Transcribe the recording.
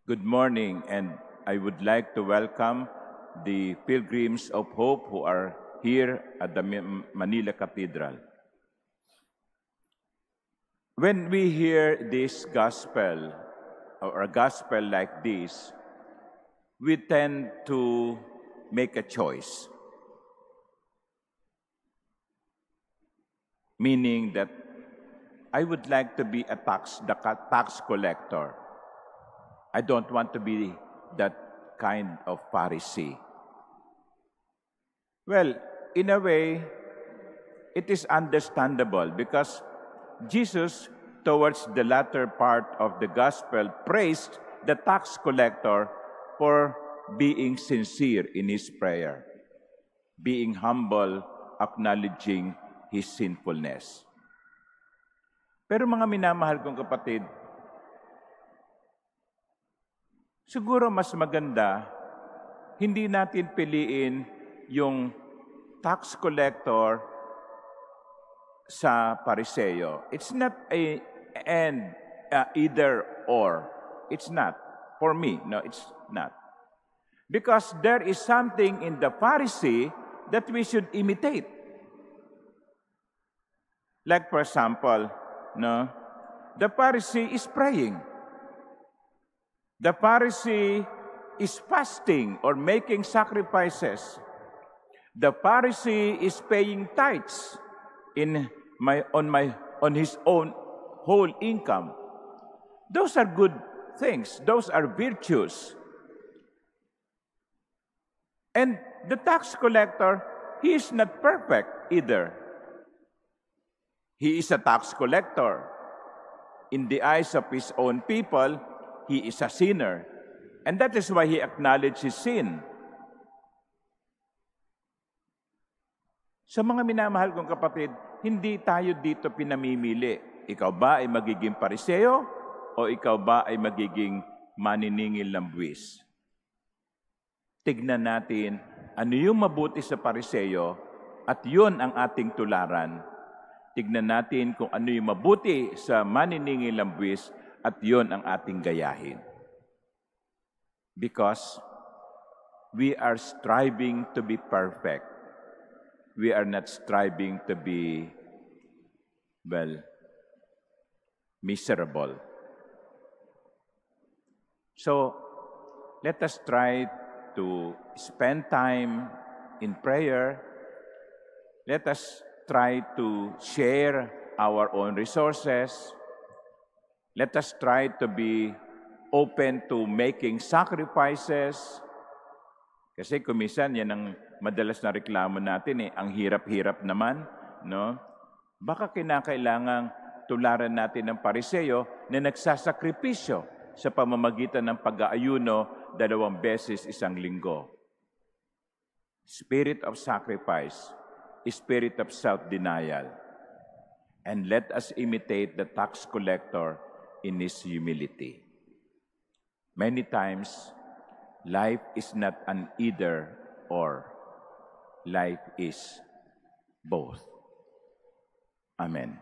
Good morning, and I would like to welcome the Pilgrims of Hope who are here at the Manila Cathedral. When we hear this gospel, or a gospel like this, we tend to make a choice. Meaning that I would like to be a tax collector. I don't want to be that kind of Pharisee. Well, in a way, it is understandable because Jesus, towards the latter part of the gospel, praised the tax collector for being sincere in his prayer, being humble, acknowledging his sinfulness. Pero mga minamahal kong kapatid, siguro mas maganda, hindi natin piliin yung tax collector sa Pariseo. It's not either or. It's not. For me, no, it's not. Because there is something in the Pharisee that we should imitate. Like for example, no, the Pharisee is praying. The Pharisee is fasting or making sacrifices. The Pharisee is paying tithes on his own whole income. Those are good things. Those are virtues. And the tax collector, he is not perfect either. He is a tax collector. In the eyes of his own people, he is a sinner. And that is why he acknowledged his sin. Sa mga minamahal kong kapatid, hindi tayo dito pinamimili. Ikaw ba ay magiging Pariseo o ikaw ba ay magiging maniningil ng buwis? Tignan natin ano yung mabuti sa Pariseo at yun ang ating tularan. Tignan natin kung ano yung mabuti sa maniningil ng buwis at yun ang ating gayahin. Because we are striving to be perfect. We are not striving to be, miserable. So, let us try to spend time in prayer. Let us try to share our own resources. Let us try to be open to making sacrifices. Kasi kumisan, yan ang madalas na reklamo natin ang hirap-hirap naman, no? Baka kinakailangang tularan natin ng Pariseo na nagsasakripisyo sa pamamagitan ng pag-aayuno 2 beses isang linggo. Spirit of sacrifice, spirit of self-denial. And let us imitate the tax collector in his humility. Many times, life is not an either or. Life is both. Amen.